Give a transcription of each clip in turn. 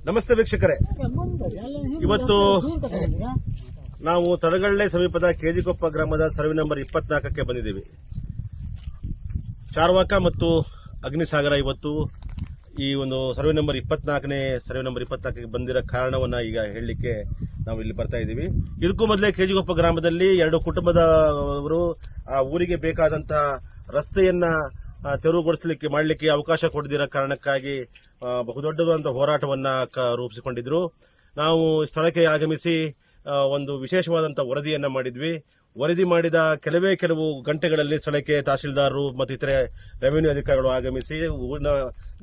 ನಮಸ್ತೆ ವೀಕ್ಷಕರೇ, ಇವತ್ತು ನಾವು ತಡಗಳ್ಳೆ ಸಮೀಪದ ಕೆಜಿಕೊಪ್ಪ ಗ್ರಾಮದ ಸರ್ವೆ ನಂಬರ್ 24ಕ್ಕೆ ಬಂದಿದ್ದೀವಿ. ಚಾರ್ವಾಕ ಮತ್ತು ಅಗ್ನಿಸಾಗರ ಇವತ್ತು ಈ ಒಂದು ಸರ್ವೆ ನಂಬರ್ 24ಕ್ಕೆ ಬಂದಿರೋ ಕಾರಣವನ್ನ ಈಗ ಹೇಳಲಿಕ್ಕೆ ನಾವು ಇಲ್ಲಿ ಬರ್ತಾ ಇದ್ದೀವಿ. ಇದಕ್ಕೂ ಮೊದಲೇ ಕೆಜಿಕೊಪ್ಪ ಗ್ರಾಮದಲ್ಲಿ 2 ಕುಟುಂಬದವರು ಆ ಊರಿಗೆ ಬೇಕಾದಂತಹ ರಸ್ತೆಯನ್ನ ತೆರವುಗೊಳಿಸಲಿಕ್ಕೆ ಮಾಡಲಿಕ್ಕೆ ಅವಕಾಶ ಕೊಡದಿರೋ ಕಾರಣಕ್ಕಾಗಿ ಬಹುದೊಡ್ಡದಾದಂತಹ ಹೋರಾಟವನ್ನ ರೂಪಿಸಿಕೊಂಡಿದ್ರು. ನಾವು ಸ್ಥಳಕ್ಕೆ ಆಗಮಿಸಿ ಒಂದು ವಿಶೇಷವಾದಂತಹ ವರದಿಯನ್ನ ಮಾಡಿದ್ವಿ. ವರದಿ ಮಾಡಿದ ಕೆಲವು ಗಂಟೆಗಳಲ್ಲಿ ಸ್ಥಳಕ್ಕೆ ತಹಶೀಲ್ದಾರರು ಮತ್ತು ಇತರೆ ರೆವಿನ್ಯೂ ಅಧಿಕಾರಿಗಳು ಆಗಮಿಸಿ ಊರಿನ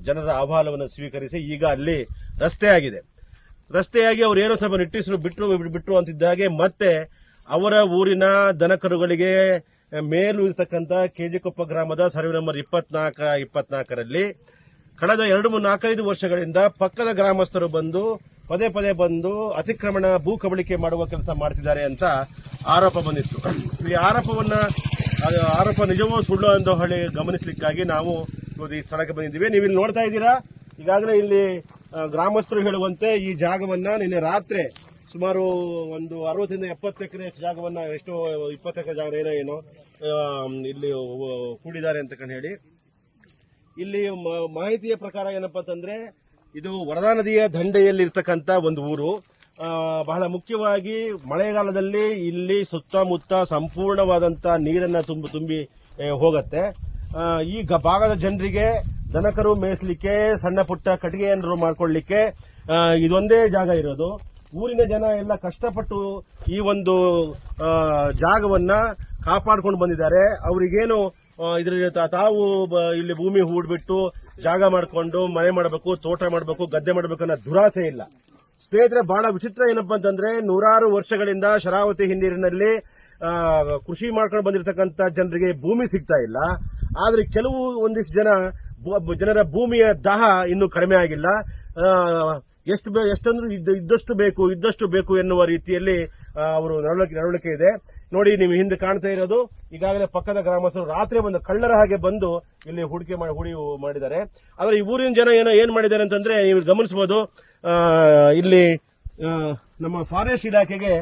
ಜನರ ಅಹವಾಲವನ್ನು ಸ್ವೀಕರಿಸಿ ಈಗ ಅಲ್ಲಿ ರಸ್ತೆಯಾಗಿ ಅವರು ಏನೋ ಸ್ವಲ್ಪ ನಿಟ್ಟಿಸಲು ಬಿಟ್ಟರು ಅಂತಿದ್ದಾಗೆ ಮತ್ತೆ ಅವರ ಊರಿನ ದನಕರುಗಳಿಗೆ ಮೇಲೂ ಇರತಕ್ಕಂಥ ಕೆಜಿಕೊಪ್ಪ ಗ್ರಾಮದ ಸರ್ವೆ ನಂಬರ್ 24ರಲ್ಲಿ ಕಳೆದ 2-4-5 ವರ್ಷಗಳಿಂದ ಪಕ್ಕದ ಗ್ರಾಮಸ್ಥರು ಬಂದು ಪದೇ ಅತಿಕ್ರಮಣ ಭೂ ಕಬಳಿಕೆ ಮಾಡುವ ಕೆಲಸ ಮಾಡ್ತಿದ್ದಾರೆ ಅಂತ ಆರೋಪ ಬಂದಿತ್ತು. ಈ ಆರೋಪ ನಿಜವೂ ಸುಳ್ಳು ಅಂತ ಹೇಳಿ ಗಮನಿಸಲಿಕ್ಕಾಗಿ ನಾವು ಈ ಸ್ಥಳಕ್ಕೆ ಬಂದಿದ್ದೀವಿ. ನೀವು ಇಲ್ಲಿ ನೋಡ್ತಾ ಇದ್ದೀರಾ, ಈಗಾಗಲೇ ಇಲ್ಲಿ ಗ್ರಾಮಸ್ಥರು ಹೇಳುವಂತೆ ಈ ಜಾಗವನ್ನ ನಿನ್ನೆ ರಾತ್ರಿ ಸುಮಾರು ಒಂದು 60-70 ಎಕರೆ ಜಾಗವನ್ನ, ಎಷ್ಟು 20 ಎಕರೆ ಜಾಗ ಏನೋ ಇಲ್ಲಿ ಕೂಡಿದ್ದಾರೆ ಅಂತ ಹೇಳಿ ಇಲ್ಲಿ ಮಾಹಿತಿಯ ಪ್ರಕಾರ ಏನಪ್ಪಾ ಅಂತಂದ್ರೆ, ಇದು ವರದಾ ನದಿಯ ದಂಡೆಯಲ್ಲಿ ಇರ್ತಕ್ಕಂಥ ಒಂದು ಊರು. ಬಹಳ ಮುಖ್ಯವಾಗಿ ಮಳೆಗಾಲದಲ್ಲಿ ಇಲ್ಲಿ ಸುತ್ತಮುತ್ತ ಸಂಪೂರ್ಣವಾದಂತ ನೀರನ್ನ ತುಂಬಿ ಹೋಗತ್ತೆ. ಈ ಭಾಗದ ಜನರಿಗೆ ದನಕರು ಮೇಯಿಸಲಿಕ್ಕೆ, ಸಣ್ಣ ಪುಟ್ಟ ಕಟ್ಟಿಗೆಯನ್ನು ಮಾಡ್ಕೊಳ್ಳಿಕ್ಕೆ ಇದೊಂದೇ ಜಾಗ ಇರೋದು. ಊರಿನ ಜನ ಎಲ್ಲ ಕಷ್ಟಪಟ್ಟು ಈ ಒಂದು ಜಾಗವನ್ನ ಕಾಪಾಡ್ಕೊಂಡು ಬಂದಿದ್ದಾರೆ. ಅವರಿಗೇನು ಇದರಲ್ಲಿ ತಾವು ಇಲ್ಲಿ ಭೂಮಿ ಹೂಡ್ಬಿಟ್ಟು ಜಾಗ ಮಾಡಿಕೊಂಡು ಮನೆ ಮಾಡಬೇಕು, ತೋಟ ಮಾಡಬೇಕು, ಗದ್ದೆ ಮಾಡಬೇಕು ಅನ್ನೋ ದುರಾಸೆ ಇಲ್ಲ. ಸ್ನೇಹಿತರೆ, ಬಹಳ ವಿಚಿತ್ರ ಏನಪ್ಪಾ ಅಂತಂದ್ರೆ, 100 ವರ್ಷಗಳಿಂದ ಶರಾವತಿ ಹಿನ್ನೀರಿನಲ್ಲಿ ಕೃಷಿ ಮಾಡ್ಕೊಂಡು ಬಂದಿರತಕ್ಕಂತ ಜನರಿಗೆ ಭೂಮಿ ಸಿಗ್ತಾ ಇಲ್ಲ. ಆದ್ರೆ ಒಂದಿಷ್ಟು ಜನರ ಭೂಮಿಯ ದಾಹ ಇನ್ನೂ ಕಡಿಮೆ ಆಗಿಲ್ಲ. ಎಷ್ಟಂದ್ರೂ ಇದ್ದಷ್ಟು ಬೇಕು ಎನ್ನುವ ರೀತಿಯಲ್ಲಿ ಅವರು ನಡವಳಿಕೆ ಇದೆ. ನೋಡಿ, ನೀವು ಹಿಂದೆ ಕಾಣ್ತಾ ಇರೋದು ಈಗಾಗಲೇ ಪಕ್ಕದ ಗ್ರಾಮಸ್ಥರು ರಾತ್ರಿ ಬಂದು ಕಳ್ಳರ ಹಾಗೆ ಬಂದು ಇಲ್ಲಿ ಹುಡಿ ಮಾಡಿದ್ದಾರೆ. ಆದ್ರೆ ಈ ಊರಿನ ಜನ ಏನ್ ಮಾಡಿದ್ದಾರೆ ಅಂತಂದ್ರೆ, ನೀವು ಗಮನಿಸಬಹುದು, ಇಲ್ಲಿ ನಮ್ಮ ಫಾರೆಸ್ಟ್ ಇಲಾಖೆಗೆ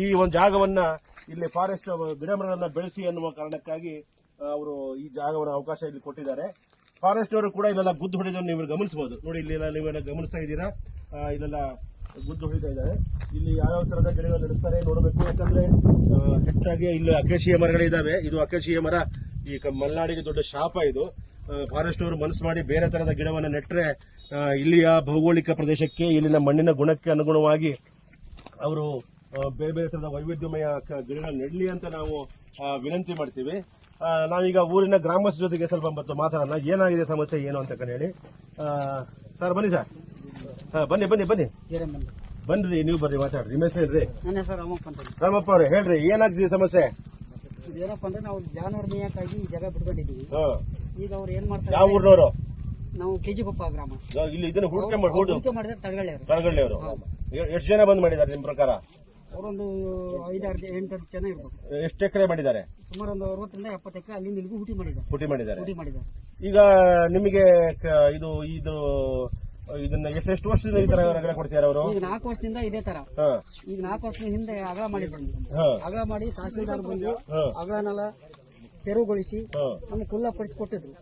ಈ ಒಂದು ಜಾಗವನ್ನ ಇಲ್ಲಿ ಫಾರೆಸ್ಟ್ ಗಿಡ ಮರಗಳನ್ನ ಬೆಳೆಸಿ ಎನ್ನುವ ಕಾರಣಕ್ಕಾಗಿ ಅವರು ಈ ಜಾಗವನ್ನು ಅವಕಾಶ ಇಲ್ಲಿ ಕೊಟ್ಟಿದ್ದಾರೆ. ಫಾರೆಸ್ಟ್ ಅವರು ಕೂಡ ಇಲ್ಲೆಲ್ಲ ಗುದ್ದು ಹೊಡೆದನ್ನು ನೀವು ಗಮನಿಸಬಹುದು. ನೋಡಿ, ಇಲ್ಲಿ ನೀವೆಲ್ಲ ಗಮನಿಸ್ತಾ ಇದ್ದೀರಾ, ಇಲ್ಲೆಲ್ಲ ಗುದ್ದು ಹೊಡಿತಾ ಇದ್ದಾರೆ. ಇಲ್ಲಿ ಯಾವ ತರದ ಗಿಡಗಳು ನಡೆಸ್ತಾರೆ ನೋಡಬೇಕು. ಯಾಕಂದ್ರೆ ಹೆಚ್ಚಾಗಿ ಇಲ್ಲಿ ಅಕೇಶಿಯ ಮರಗಳಿದ್ದಾವೆ. ಇದು ಅಕೇಶಿಯ ಮರ ಈ ಮಲೆನಾಡಿಗೆ ದೊಡ್ಡ ಶಾಪ. ಇದು ಫಾರೆಸ್ಟ್ ಅವರು ಮನಸ್ಸು ಮಾಡಿ ಬೇರೆ ತರದ ಗಿಡವನ್ನು ನೆಟ್ಟರೆ ಇಲ್ಲಿಯ ಭೌಗೋಳಿಕ ಪ್ರದೇಶಕ್ಕೆ, ಇಲ್ಲಿನ ಮಣ್ಣಿನ ಗುಣಕ್ಕೆ ಅನುಗುಣವಾಗಿ ಅವರು ಬೇರೆ ತರದ ವೈವಿಧ್ಯಮಯ ಗಿಡಗಳು ನೆಡಲಿ ಅಂತ ನಾವು ವಿನಂತಿ ಮಾಡ್ತೀವಿ. ನಾವೀಗ ಊರಿನ ಗ್ರಾಮಸ್ಥರ ಜೊತೆಗೆ ಸ್ವಲ್ಪ ಮಾತಾಡೋಣ. ಏನಾಗಿದೆ ಸಮಸ್ಯೆ ಏನು ಅಂತ ಹೇಳಿ. ಸರ್, ಬನ್ನಿ ಸರ್, ಬನ್ನಿ ನೀವು ಬರ್ರಿ, ಮಾತಾಡ್ರಿ. ನಿಮ್ಮ ಹೆಸರು ಹೇಳ್ರಿ. ನನ್ನ ಹೆಸರು ರಾಮಪ್ಪ ಅವ್ರೆ, ಹೇಳ್ರಿ, ಏನಾಗ್ತಿದೆ ಸಮಸ್ಯೆ? ಏನಪ್ಪ ಅಂದ್ರೆ, ನಾವು ಜಾನುವಾರು ಮೇಯಕ್ಕಾಗಿ ಈ ಜಾಗ ಬಿಟ್ಕೊಂಡಿದ್ದೀವಿ. ಈಗ ಅವ್ರು ಏನ್ ಮಾಡ್ತಾರೆ? ಯಾವ ಊರಿನವರು? ನಾವು ಕೆಜಿಕೊಪ್ಪ ಗ್ರಾಮ. ಇಲ್ಲಿ ಇದನ್ನ ಹೂಡಿಕೆ ಮಾಡಿದ್ರೆ ತಳಗಳ್ಳಿ ಅವರು. ಎಷ್ಟು ಜನ ಬಂದ್ ಮಾಡಿದ್ದಾರೆ ನಿಮ್ ಪ್ರಕಾರ? ಅವರೊಂದು 5-8 ಜನ ಇರ್ಬೇಕು. ಎಷ್ಟು ಎಕರೆ ಮಾಡಿದ್ದಾರೆ? ಸುಮಾರು ಒಂದು 60-70 ಎಕರೆ ಅಲ್ಲಿಂದ ಇಲ್ಲಿಗೂ ಹೂಟಿ ಮಾಡಿದ್ದಾರೆ. ಈಗ ನಿಮಗೆ ಇದನ್ನ ಎಷ್ಟು ವರ್ಷದಿಂದ ಈ ತರ ರಗಳೆ ಕೊಡ್ತಿದ್ದಾರೆ ಅವರು? ಈಗ 4 ವರ್ಷದಿಂದ ಇದೇ ತರ. ಈಗ 4 ವರ್ಷದ ಹಿಂದೆ ಅಗಲ ಮಾಡಿದ್ರು. ಅಗಲ ಮಾಡಿ ತಹಸೀಲ್ದಾರ್ ಬಂದು ಅಗಲನೆಲ್ಲ ತೆರವುಗೊಳಿಸಿ ನಮ್ಗೆ ಖುಲ್ಲಾಪಡಿಸಿಕೊಟ್ಟಿದ್ರು.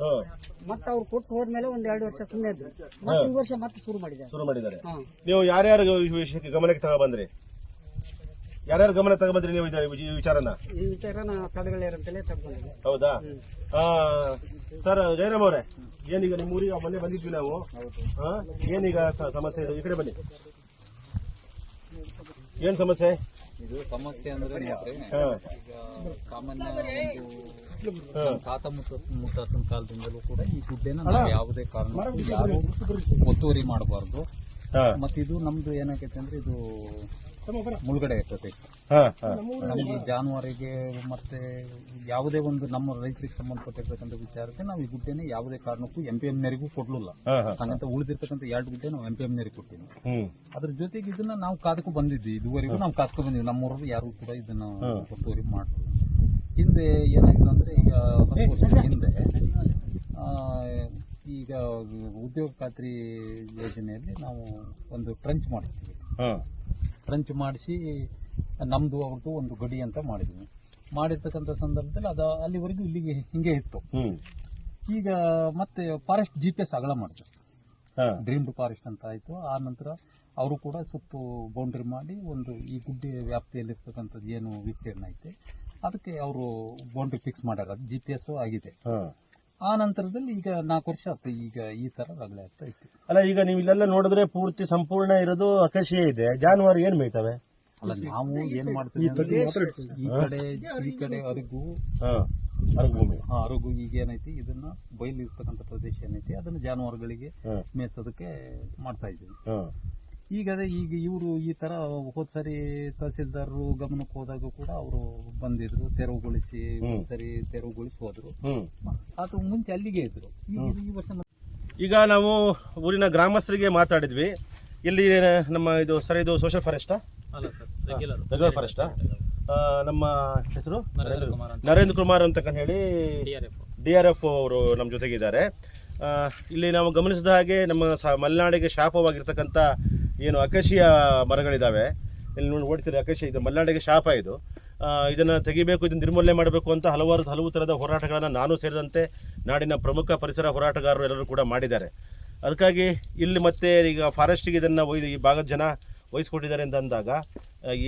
ಮತ್ತೆ ಅವ್ರು ಕೊಟ್ಟು ಹೋದ್ಮೇಲೆ 1-2 ವರ್ಷ ಸುಮ್ಮನೆ ಇದ್ರು. ಮತ್ತೆ ಈ ವರ್ಷ ಮತ್ತೆ ಶುರು ಮಾಡಿದ್ದಾರೆ. ನೀವು ಯಾರ್ಯಾರು ವಿಷಯಕ್ಕೆ ಗಮನಕ್ಕೆ ತಗೊಬಂದ್ರಿ? ಯಾರ್ಯಾರು ಗಮನ ತಗೊಬಂದ್ರಿ ನೀವು ಈ ವಿಚಾರನ? ಈ ವಿಚಾರನ ತಡೆಗಳೇರಂತಲೇ ತಗೊಂಡಿದ್ದೆ. ಹೌದಾ? ಸರ್ ಜಯರಾಮ್ ಅವರೇ, ಏನೀಗ ನಿಮ್ಮ ಊರಿಗೆ ಮೊನ್ನೆ ಬಂದಿದ್ವಿ ನಾವು. ಏನೀಗ ಸಮಸ್ಯೆ ಇದೆ? ಈ ಕಡೆ ಬನ್ನಿ. ಏನ್ ಸಮಸ್ಯೆ? ಇದು ಸಮಸ್ಯೆ ಅಂದ್ರೆ ಸಾಮಾನ್ಯ ತಾತ ಮುತ್ತಾತನ ಕಾಲದಿಂದಲೂ ಕೂಡ ಈ ಗುಡ್ಡೆನ ನಾವು ಯಾವುದೇ ಕಾರಣಕ್ಕೂ ಯಾರು ಒತ್ತುವರಿ ಮಾಡಬಾರ್ದು. ಮತ್ತೆ ಇದು ನಮ್ದು ಏನಾಗೈತೆ ಅಂದ್ರೆ, ಇದು ಮುಳುಗಡೆ ಇರ್ತದೆ. ನಮ್ಗೆ ಜಾನುವಾರಿಗೆ ಮತ್ತೆ ಯಾವುದೇ ಒಂದು ನಮ್ಮ ರೈತರಿಗೆ ಸಂಬಂಧಪಟ್ಟಿರ್ತಕ್ಕಂಥ ವಿಚಾರಕ್ಕೆ ನಾವು ಈ ಗುಡ್ಡೆನ ಯಾವುದೇ ಕಾರಣಕ್ಕೂ MPM ನರಿಗೂ ಕೊಡ್ಲಿಲ್ಲ. ಹಾಗಂತ ಉಳಿದಿರ್ತಕ್ಕಂಥ 2 ಗುಡ್ಡೆ ನಾವು MPM ನರಿಗೆ ಕೊಟ್ಟಿವಿ. ಅದ್ರ ಜೊತೆಗೆ ಇದನ್ನ ನಾವು ಕಾದಕ್ಕೂ ಬಂದಿದ್ವಿ. ಇದುವರೆಗೂ ನಾವು ಕಾದ್ಕೊಂಡು ಬಂದಿದ್ವಿ. ನಮ್ಮೂರಲ್ಲಿ ಯಾರು ಕೂಡ ಇದನ್ನ ಒತ್ತುವರಿ ಮಾಡಿದ್ರು. ಹಿಂದೆ ಏನಾಯ್ತು ಅಂದ್ರೆ, ಈಗ 10 ವರ್ಷದ ಹಿಂದೆ ಈಗ ಉದ್ಯೋಗ ಖಾತ್ರಿ ಯೋಜನೆಯಲ್ಲಿ ನಾವು ಒಂದು ಟ್ರಂಚ್ ಮಾಡಿಸ್ತೀವಿ. ಟ್ರಂಚ್ ಮಾಡಿಸಿ ನಮ್ದು ಅವ್ರದ್ದು ಒಂದು ಗಡಿ ಅಂತ ಮಾಡಿದ್ವಿ. ಮಾಡಿರ್ತಕ್ಕಂಥ ಸಂದರ್ಭದಲ್ಲಿ ಅದು ಅಲ್ಲಿವರೆಗೂ ಇಲ್ಲಿಗೆ ಹಿಂಗೆ ಇತ್ತು. ಈಗ ಮತ್ತೆ ಫಾರೆಸ್ಟ್ GPS ಅಗಲ ಮಾಡಿದ್ರು, ಡ್ರೀಮ್ಡ್ ಫಾರೆಸ್ಟ್ ಅಂತ ಆಯ್ತು. ಆ ನಂತರ ಅವರು ಕೂಡ ಸುತ್ತು ಬೌಂಡ್ರಿ ಮಾಡಿ ಒಂದು ಈ ಗುಡ್ಡೆ ವ್ಯಾಪ್ತಿಯಲ್ಲಿರ್ತಕ್ಕಂಥದ್ದು ಏನು ವಿಸ್ತೀರ್ಣ ಐತೆ ಅದಕ್ಕೆ ಅವರು ಬೌಂಡ್ರಿ ಫಿಕ್ಸ್ ಮಾಡ್ಯಾರ. ಅದು GPS ಆಗಿದೆ. ಆ ನಂತರದಲ್ಲಿ ಈಗ 4 ವರ್ಷ ಆಯ್ತು, ಈಗ ಈ ತರ ರಗಳೆ ಆಗ್ತಾ ಇತ್ತು. ಅಲ್ಲ, ಈಗ ನೀವು ಇಲ್ಲೆಲ್ಲ ನೋಡಿದ್ರೆ ಪೂರ್ತಿ ಸಂಪೂರ್ಣ ಇರೋದು ಅಕೇಶಿಯೇ ಇದೆ. ಜಾನುವಾರು ಏನ್ ಮೇಯ್ತವೆ? ಅಲ್ಲ, ನಾವು ಏನ್ ಮಾಡ್ತೀವಿ ಅಂದ್ರೆ ಈ ಕಡೆ ಅರಗು ಅರಗು ಈಗ ಏನೈತಿ ಇದನ್ನ ಬಯಲು ಇರ್ತಕ್ಕಂಥ ಪ್ರದೇಶ ಏನೈತಿ ಅದನ್ನ ಜಾನುವಾರುಗಳಿಗೆ ಮೇಯಿಸೋದಕ್ಕೆ ಮಾಡ್ತಾ ಇದ್ದೀವಿ. ಈಗ ಇವರು ಈ ತರ ಹೋದ್ ಸರಿ ತಹಸೀಲ್ದಾರರು ಗಮನಕ್ಕೆ ಹೋದಾಗ ಕೂಡ ಅವರು ಬಂದಿದ್ರು, ತೆರವುಗೊಳಿಸಿ ಸರಿ ತೆರವುಗೊಳಿಸಿ ಹೋದ್ರು. ಅದು ಮುಂಚೆ ಅಲ್ಲಿಗೆ ಇದ್ರು. ಈ ವರ್ಷ ಈಗ ನಾವು ಊರಿನ ಗ್ರಾಮಸ್ಥರಿಗೆ ಮಾತಾಡಿದ್ವಿ. ಇಲ್ಲಿ ನಮ್ಮ ಇದು ಸರ್, ಇದು ಸೋಷಿಯಲ್ ಫಾರೆಸ್ಟಾ? ಅಲ್ಲ ಸರ್, ರೆಗ್ಯುಲರ್ ಫಾರೆಸ್ಟಾ? ನಮ್ಮ ಹೆಸರು ನರೇಂದ್ರ ಕುಮಾರ್ ಅಂತ ಹೇಳಿ DRF ಅವರು ನಮ್ಮ ಜೊತೆಗಿದ್ದಾರೆ. ಇಲ್ಲಿ ನಾವು ಗಮನಿಸಿದ ಹಾಗೆ ನಮ್ಮ ಮಲೆನಾಡಿಗೆ ಶಾಪವಾಗಿರ್ತಕ್ಕಂಥ ಏನು ಅಕೇಶಿಯ ಮರಗಳಿದ್ದಾವೆ. ಇಲ್ಲಿ ನೋಡಿ ಓಡ್ತೀರಿ, ಅಕೇಶಿಯ ಇದು ಮಲೆನಾಡಿಗೆ ಶಾಪ. ಇದು ಇದನ್ನು ತೆಗಿಬೇಕು, ಇದನ್ನು ನಿರ್ಮೂಲನೆ ಮಾಡಬೇಕು ಅಂತ ಹಲವು ಥರದ ಹೋರಾಟಗಳನ್ನು ನಾನು ಸೇರಿದಂತೆ ನಾಡಿನ ಪ್ರಮುಖ ಪರಿಸರ ಹೋರಾಟಗಾರರು ಎಲ್ಲರೂ ಕೂಡ ಮಾಡಿದ್ದಾರೆ. ಅದಕ್ಕಾಗಿ ಇಲ್ಲಿ ಮತ್ತೆ ಈಗ ಫಾರೆಸ್ಟಿಗೆ ಇದನ್ನು ಈ ಭಾಗದ ಜನ ವಹಿಸ್ಕೊಟ್ಟಿದ್ದಾರೆ ಅಂತ ಅಂದಾಗ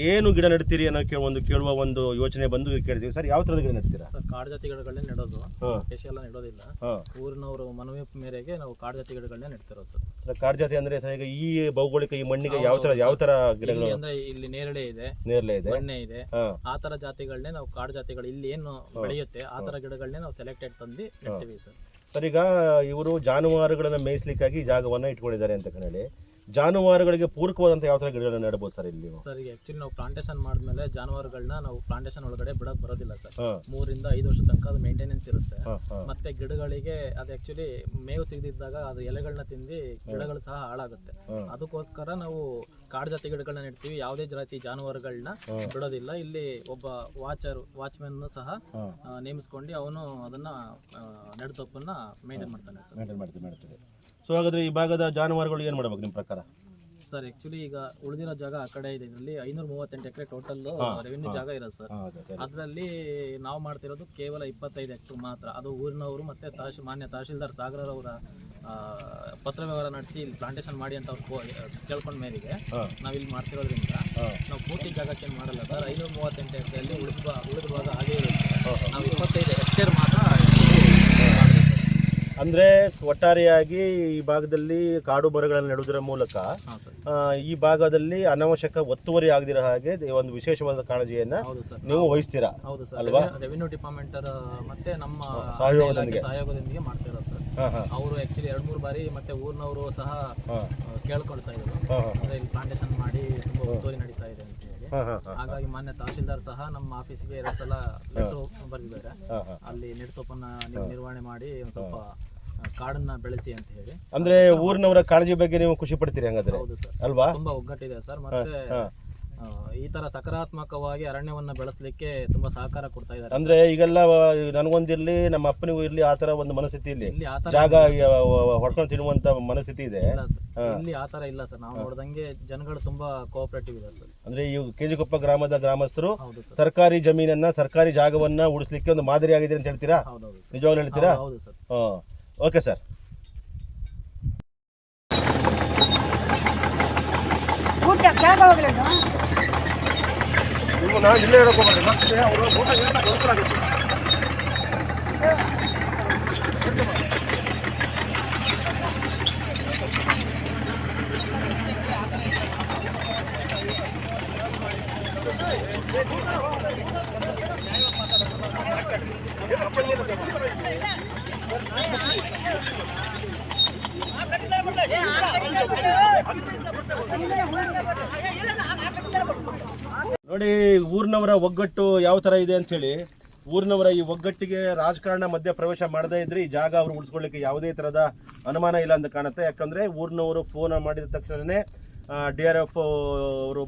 ಏನು ಗಿಡ ನೆಡ್ತೀರಿ ಅನ್ನೋ ಕೇಳುವ ಒಂದು ಯೋಚನೆ ಬಂದು ಕೇಳಿದ್ವಿ. ಸರ್, ಯಾವ ಥರದ ಗಿಡ ನೆಡ್ತೀರಾ? ಸರ್, ಕಾಡು ಜಾತಿ ಗಿಡಗಳನ್ನೇ ನೆಡೋದು, ಎಲ್ಲ ನೆಡೋದಿಲ್ಲ. ಊರಿನವರು ಮನವಿ ಮೇರೆಗೆ ನಾವು ಕಾಡು ಜಾತಿ ಗಿಡಗಳನ್ನೇ ನೆಡ್ತಿರೋದು ಸರ್. ಕಾಡು ಜಾತಿ ಅಂದ್ರೆ ಸರ್, ಈಗ ಈ ಭೌಗೋಳಿಕ ಈ ಮಣ್ಣಿಗೆ ಯಾವ ತರ ಗಿಡಗಳು ಅಂದ್ರೆ ಇಲ್ಲಿ ನೇರಳೆ ಇದೆ, ಬಣ್ಣೆ ಇದೆ, ಆ ತರ ಜಾತಿಗಳನ್ನೇ ನಾವು ಕಾಡು ಜಾತಿಗಳು ಇಲ್ಲಿ ಏನು ಬೆಳೆಯುತ್ತೆ ಆ ತರ ಗಿಡಗಳನ್ನೇ ನಾವು ಸೆಲೆಕ್ಟೆಡ್ ತಂದು ನೆಡ್ತೀವಿ ಸರ್. ಸರ್, ಈಗ ಇವರು ಜಾನುವಾರುಗಳನ್ನ ಮೇಯಿಸ್ಲಿಕ್ಕಾಗಿ ಜಾಗವನ್ನ ಇಟ್ಕೊಂಡಿದ್ದಾರೆ ಅಂತ ಹೇಳಿ, ಜಾನುವಾರುಗಳಿಗೆ ಪೂರಕವಾದಂತ ಯಾವ ತರ ಗಿಡಗಳನ್ನ ನೆಡಬಹುದು ಸರ್ ಇಲ್ಲಿ? ಸರ್, ಈಗ ಆಕ್ಚುಲಿ ನಾವು ಪ್ಲಾಂಟೇಶನ್ ಮಾಡಿದ್ಮೇಲೆ ಜಾನುವಾರುಗಳನ್ನ ನಾವು ಪ್ಲಾಂಟೇಶನ್ ಒಳಗಡೆ ಬಿಡಕ್ ಬರೋದಿಲ್ಲ ಸರ್. 3 ರಿಂದ 5 ವರ್ಷ ತನಕ ಅದು ಮೇಂಟೆನೆನ್ಸ್ ಇರುತ್ತೆ. ಮತ್ತೆ ಗಿಡಗಳಿಗೆ ಅದು ಆಕ್ಚುಲಿ ಮೇವು ಸಿಗದಿದ್ದಾಗ ಅದು ಎಲೆಗಳನ್ನ ತಿಂದು ಗಿಡಗಳು ಸಹ ಹಾಳಾಗುತ್ತೆ. ಅದಕ್ಕೋಸ್ಕರ ನಾವು ಕಾಡು ಜಾತಿ ಗಿಡಗಳನ್ನ ನೆಡ್ತೀವಿ, ಯಾವುದೇ ಜಾತಿ ಜಾನುವಾರುಗಳನ್ನ ಬಿಡೋದಿಲ್ಲ. ಇಲ್ಲಿ ಒಬ್ಬ ವಾಚ್ಮ್ಯಾನ್ ಸಹ ನೇಮಿಸ್ಕೊಂಡು ಅವನು ಅದನ್ನ ನೆಡತಪ್ಪನ್ನ ಮೇಂಟೈನ್ ಮಾಡ್ತಾನೆ ಸರ್. ಸೊ ಹಾಗಾದ್ರೆ ಈ ಭಾಗದ ಜಾನುವಾರುಗಳು ಏನ್ ಮಾಡಬೇಕು ನಿಮ್ಮ ಪ್ರಕಾರ? ಸರ್, ಆಕ್ಚುಲಿ ಈಗ ಉಳಿದಿರೋ ಜಾಗ ಆ ಕಡೆ ಇದೆ. ಇದರಲ್ಲಿ 538 ಎಕರೆ ಟೋಟಲ್ ರೆವಿನ್ಯೂ ಜಾಗ ಇರೋದು ಸರ್. ಅದರಲ್ಲಿ ನಾವು ಮಾಡ್ತಿರೋದು ಕೇವಲ 25 ಹೆಕ್ಟರ್ ಮಾತ್ರ. ಅದು ಊರಿನವರು ಮತ್ತೆ ಮಾನ್ಯ ತಹಶೀಲ್ದಾರ್ ಸಾಗರ್ ಅವರ ಪತ್ರ ವ್ಯವಹಾರ ನಡೆಸಿ ಇಲ್ಲಿ ಪ್ಲಾಂಟೇಶನ್ ಮಾಡಿ ಅಂತ ಅವ್ರು ಕೇಳ್ಕೊಂಡ ಮೇರೆಗೆ ನಾವು ಇಲ್ಲಿ ಮಾಡ್ತಿರೋದ್ರಿಂದ ನಾವು ಪೂರ್ತಿ ಜಾಗಕ್ಕೆ ಏನು ಮಾಡಲ್ಲ ಸರ್. 538 ಎಕರೆಯಲ್ಲಿ ಉಳಿದ ಭಾಗ ಹಾಗೆ ಇರುತ್ತೆ. ನಾವು 25 ಹೆಕ್ಟೇರ್ ಮಾತ್ರ. ಅಂದ್ರೆ ಒಟ್ಟಾರೆಯಾಗಿ ಈ ಭಾಗದಲ್ಲಿ ಕಾಡು ಮರಗಳನ್ನು ನೆಡುವುದರ ಮೂಲಕ ಈ ಭಾಗದಲ್ಲಿ ಅನಾವಶ್ಯಕ ಒತ್ತುವರಿ ಆಗದಿರೋ ಹಾಗೆ ಒಂದು ವಿಶೇಷವಾದ ಕಾಳಜಿಯನ್ನ ನೀವು ವಹಿಸ್ತೀರಾ? ಹೌದು ಸರ್, ಅಲ್ವಾ? ರೆವಿನ್ಯೂ ಡಿಪಾರ್ಟ್ಮೆಂಟ್ ಮತ್ತೆ ನಮ್ಮ ಸಹಯೋಗದೊಂದಿಗೆ ಮಾಡ್ತಿರೋ ಸರ್. ಅವರು ಆಕ್ಚುಲಿ 2-3 ಬಾರಿ ಮತ್ತೆ ಊರಿನವರು ಸಹ ಕೇಳ್ಕೊಳ್ತಾ ಇದ್ರು, ಅಂದ್ರೆ ಇಲ್ಲಿ ಪ್ಲಾಂಟೇಶನ್ ಮಾಡಿ ತುಂಬಾ ಒತ್ತುವರಿ ನಡೀತಾ ಇದೆ ಅಂತ ಹೇಳಿ. ಹಾಗಾಗಿ ಮಾನ್ಯ ತಹಶೀಲ್ದಾರ್ ಸಹ ನಮ್ಮ ಆಫೀಸ್ಗೆ 2 ಸಲ ಲೆಟರ್ ಬರೆದಿದ್ದಾರೆ. ಅಲ್ಲಿ ನೆಡ್ತೋಪನ್ನ ನೀವು ನಿರ್ವಹಣೆ ಮಾಡಿ ಒಂದು ಸ್ವಲ್ಪ ಕಾಡನ್ನ ಬೆಳೆಸಿ ಅಂತ ಹೇಳಿ. ಅಂದ್ರೆ ಊರಿನವರ ಕಾಳಜಿ ಬಗ್ಗೆ ನೀವು ಖುಷಿ ಪಡ್ತೀರಿ ಹಂಗಾದ್ರೆ? ಹೌದು ಸರ್, ಅಲ್ವಾ? ತುಂಬಾ ಒಗ್ಗಟ್ಟಿದೆ ಸರ್. ಮತ್ತೆ ಈ ತರ ಸಕಾರಾತ್ಮಕವಾಗಿ ಅರಣ್ಯವನ್ನ ಬೆಳೆಸಲಿಕ್ಕೆ ತುಂಬಾ ಸಹಕಾರ ಕೊಡ್ತಾ ಇದ್ದಾರೆ. ಅಂದ್ರೆ ಈಗೆಲ್ಲ ನನಗೊಂದಿರ್ಲಿ, ನಮ್ಮ ಅಪ್ಪನಿಗೂ ಇರ್ಲಿ, ಆ ತರ ಒಂದು ಮನಸ್ಥಿತಿ ಇಲ್ಲಿ ಜಾಗ ಹೊಡ್ಕೊಂಡು ತಿನ್ನುವಂತ ಮನಸ್ಥಿತಿ ಇದೆ. ಇಲ್ಲಿ ಆ ತರ ಇಲ್ಲ ಸರ್. ನಾವು ನೋಡಿದಂಗೆ ಜನಗಳು ತುಂಬಾ ಕೋಆಪರೇಟಿವ್ ಇದೆ ಸರ್. ಅಂದ್ರೆ ಈ ಕೆಜಿಕೊಪ್ಪ ಗ್ರಾಮದ ಗ್ರಾಮಸ್ಥರು ಸರ್ಕಾರಿ ಜಮೀನನ್ನ, ಸರ್ಕಾರಿ ಜಾಗವನ್ನ ಉಳಿಸ್ಲಿಕ್ಕೆ ಒಂದು ಮಾದರಿ ಆಗಿದೆ ಅಂತ ಹೇಳ್ತೀರಾ? ನಿಜವಾಗ್ಲೂ ಹೇಳ್ತೀರಾ? ಹೌದು ಸರ್. Okay sir. ನಾನು ಇಲ್ಲೇ ಹೇಳ್ಕೊಬಾರ್ದು, ಮತ್ತೆ ಅವರು ಊಟ ನೋಡಿ, ಊರಿನವರ ಒಗ್ಗಟ್ಟು ಯಾವ ತರ ಇದೆ ಅಂತ ಹೇಳಿ. ಊರಿನವರ ಈ ಒಗ್ಗಟ್ಟಿಗೆ ರಾಜಕಾರಣ ಮಧ್ಯ ಪ್ರವೇಶ ಮಾಡದೇ ಇದ್ರೆ ಈ ಜಾಗ ಅವರು ಉಳಿಸ್ಕೊಳ್ಳಿಕ್ಕೆ ಯಾವುದೇ ತರದ ಅನುಮಾನ ಇಲ್ಲ ಅಂತ ಕಾಣುತ್ತೆ. ಯಾಕಂದ್ರೆ ಊರಿನವರು ಫೋನ್ ಮಾಡಿದ ತಕ್ಷಣನೇ DRF ಅವರು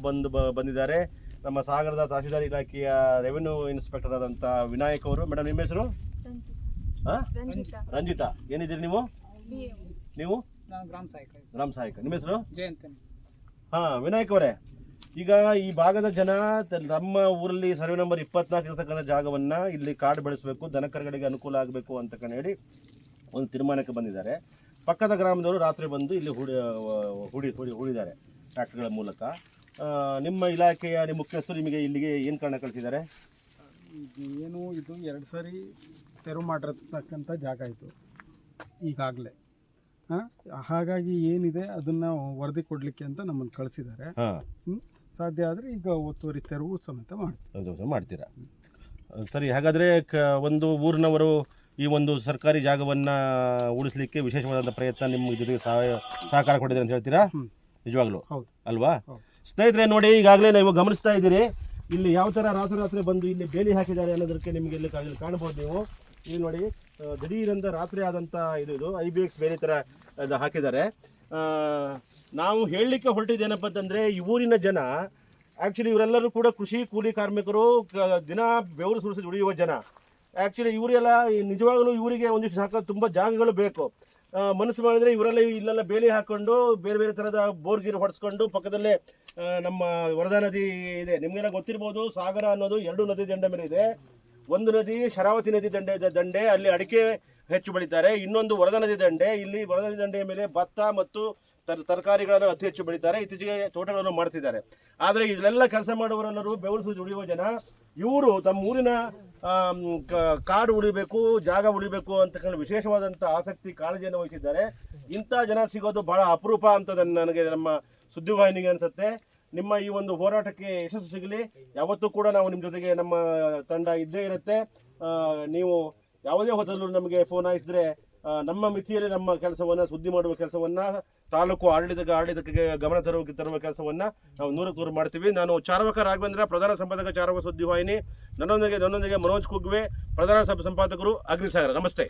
ಬಂದಿದ್ದಾರೆ. ನಮ್ಮ ಸಾಗರದ ತಹಶೀಲ್ದಾರ್ ಇಲಾಖೆಯ ರೆವಿನ್ಯೂ ಇನ್ಸ್ಪೆಕ್ಟರ್ ಆದಂತ ವಿನಾಯಕ್ ಅವರು. ಮೇಡಮ್, ನಿಮ್ಮ ಹೆಸರು? ರಂಜಿತಾ. ಏನಿದ್ದೀರಿ ನೀವು? ನೀವು ನಾನು ಗ್ರಾಮ ಸಹಾಯಕ ರಾಮ್ ಸಹಾಯಕ. ನಿಮ್ಮ ಹೆಸರು? ಜಯಂತ. ವಿನಾಯಕ್ ಅವರೇ, ಈಗ ಈ ಭಾಗದ ಜನ ನಮ್ಮ ಊರಲ್ಲಿ ಸರ್ವೆ ನಂಬರ್ 24 ಇರತಕ್ಕಂಥ ಜಾಗವನ್ನ ಇಲ್ಲಿ ಕಾಡು ಬೆಳೆಸಬೇಕು, ದನಕರುಗಳಿಗೆ ಅನುಕೂಲ ಆಗಬೇಕು ಅಂತ ಹೇಳಿ ಒಂದು ತೀರ್ಮಾನಕ್ಕೆ ಬಂದಿದ್ದಾರೆ. ಪಕ್ಕದ ಗ್ರಾಮದವರು ರಾತ್ರಿ ಬಂದು ಇಲ್ಲಿ ಹೂಡಿದ್ದಾರೆ ಟ್ರ್ಯಾಕ್ಟರ್ಗಳ ಮೂಲಕ. ನಿಮ್ಮ ಇಲಾಖೆಯ ನಿಮ್ಮ ಮುಖ್ಯಸ್ಥರು ನಿಮಗೆ ಇಲ್ಲಿಗೆ ಏನು ಕಾರಣ ಕಳಿಸಿದ್ದಾರೆ? ಏನು ಇದು 2 ಸಾರಿ ತೆರವು ಮಾಡಿರ್ತಕ್ಕಂಥ ಜಾಗ ಇದು ಈಗಾಗಲೇ. ಹಾಗಾಗಿ ಏನಿದೆ ಅದನ್ನು ವರದಿ ಕೊಡಲಿಕ್ಕೆ ಅಂತ ನಮ್ಮನ್ನು ಕಳಿಸಿದ್ದಾರೆ. ಸಾಧ್ಯ ಆದರೆ ಈಗ ಒತ್ತುವರಿ ತೆರವು ಸಮೇತ ಮಾಡ್ತೀರಾ? ಸರಿ, ಹಾಗಾದರೆ ಒಂದು ಊರಿನವರು ಈ ಒಂದು ಸರ್ಕಾರಿ ಜಾಗವನ್ನು ಉಳಿಸ್ಲಿಕ್ಕೆ ವಿಶೇಷವಾದಂಥ ಪ್ರಯತ್ನ ನಿಮ್ಮ ಜೊತೆಗೆ ಸಹಕಾರ ಕೊಟ್ಟಿದ್ದಾರೆ ಅಂತ ಹೇಳ್ತೀರಾ? ನಿಜವಾಗ್ಲೂ ಹೌದು ಅಲ್ವಾ? ಸ್ನೇಹಿತರೆ ನೋಡಿ, ಈಗಾಗಲೇ ನೀವು ಗಮನಿಸ್ತಾ ಇದ್ದೀರಿ ಇಲ್ಲಿ ಯಾವ ಥರ ರಾತ್ರಿ ಬಂದು ಇಲ್ಲಿ ಬೇಲಿ ಹಾಕಿದ್ದಾರೆ ಅನ್ನೋದಕ್ಕೆ ನಿಮಗೆ ಇಲ್ಲಿ ಕಾಣ್ಬೋದು. ನೀವು ಇಲ್ಲಿ ನೋಡಿ, ದಿಢೀರಂತ ರಾತ್ರಿ ಆದಂಥ ಇದು IBX ಬೇಲಿ ಥರ ಅದು ಹಾಕಿದ್ದಾರೆ. ನಾವು ಹೇಳಲಿಕ್ಕೆ ಹೊರಟಿದ್ದೇನಪ್ಪ ಅಂತಂದರೆ, ಈ ಊರಿನ ಜನ ಆ್ಯಕ್ಚುಲಿ ಇವರೆಲ್ಲರೂ ಕೂಡ ಕೃಷಿ ಕೂಲಿ ಕಾರ್ಮಿಕರು, ದಿನ ಬೆವರು ಸುರಿಸಿ ದುಡಿಯುವ ಜನ. ಆ್ಯಕ್ಚುಲಿ ಇವರೆಲ್ಲ ನಿಜವಾಗಲೂ ಇವರಿಗೆ ಒಂದಿಷ್ಟು ತುಂಬ ಜಾಗಗಳು ಬೇಕು. ಮನಸ್ಸು ಮಾಡಿದರೆ ಇವರೆಲ್ಲ ಇಲ್ಲೆಲ್ಲ ಬೇಲಿ ಹಾಕ್ಕೊಂಡು ಬೇರೆ ಬೇರೆ ಥರದ ಬೋರ್ಗೀರು ಹೊಡೆಸ್ಕೊಂಡು ಪಕ್ಕದಲ್ಲೇ ನಮ್ಮ ವರದಾ ನದಿ ಇದೆ, ನಿಮಗೆಲ್ಲ ಗೊತ್ತಿರ್ಬೋದು. ಸಾಗರ ಅನ್ನೋದು 2 ನದಿ ದಂಡೆ ಮೇಲೆ ಇದೆ. ಒಂದು ನದಿ ಶರಾವತಿ ನದಿ ದಂಡೆ, ಅಲ್ಲಿ ಅಡಿಕೆ ಹೆಚ್ಚು ಬೆಳೀತಾರೆ. ಇನ್ನೊಂದು ವರದಾ ನದಿ ದಂಡೆ, ಇಲ್ಲಿ ವರದಾ ನದಿ ದಂಡೆಯ ಮೇಲೆ ಭತ್ತ ಮತ್ತು ತರಕಾರಿಗಳನ್ನು ಅತಿ ಹೆಚ್ಚು ಬೆಳೀತಾರೆ. ಇತ್ತೀಚೆಗೆ ತೋಟಗಳನ್ನು ಮಾಡ್ತಿದ್ದಾರೆ. ಆದರೆ ಇದೆಲ್ಲ ಕೆಲಸ ಮಾಡುವವರೆಲ್ಲರೂ ಬೆವರು ಸುರಿದು ದುಡಿಯುವ ಜನ. ಇವರು ತಮ್ಮ ಊರಿನ ಕಾಡು ಉಳಿಬೇಕು, ಜಾಗ ಉಳಿಬೇಕು ಅಂತ ವಿಶೇಷವಾದಂಥ ಆಸಕ್ತಿ, ಕಾಳಜಿಯನ್ನು ವಹಿಸಿದ್ದಾರೆ. ಇಂಥ ಜನ ಸಿಗೋದು ಬಹಳ ಅಪರೂಪ ಅಂತ ನನಗೆ ನಮ್ಮ ಸುದ್ದಿವಾಹಿನಿಗೆ ಅನಿಸುತ್ತೆ. ನಿಮ್ಮ ಈ ಒಂದು ಹೋರಾಟಕ್ಕೆ ಯಶಸ್ಸು ಸಿಗಲಿ. ಯಾವತ್ತೂ ಕೂಡ ನಾವು ನಿಮ್ಮ ಜೊತೆಗೆ ನಮ್ಮ ತಂಡ ಇದ್ದೇ ಇರುತ್ತೆ. ನೀವು ಯಾವುದೇ ಹೊತ್ತಲ್ಲೂ ನಮಗೆ ಫೋನ್ ಹಾಯಿಸಿದ್ರೆ ನಮ್ಮ ಮಿತಿಯಲ್ಲಿ ನಮ್ಮ ಕೆಲಸವನ್ನು, ಸುದ್ದಿ ಮಾಡುವ ಕೆಲಸವನ್ನು, ತಾಲೂಕು ಆಡಳಿತಕ್ಕೆ ಗಮನ ತರುವ ಕೆಲಸವನ್ನು ನಾವು 100% ಮಾಡ್ತೀವಿ. ನಾನು ಚಾರ್ವಕ ರಾಘವೇಂದ್ರ, ಪ್ರಧಾನ ಸಂಪಾದಕ ಚಾರ್ವಕ ಸುದ್ದಿವಾಹಿನಿ. ನನ್ನೊಂದಿಗೆ ಮನೋಜ್ ಕುಗ್ವೆ, ಪ್ರಧಾನ ಸಂಪಾದಕರು ಅಗ್ನಿಸಾಗರ. ನಮಸ್ತೆ.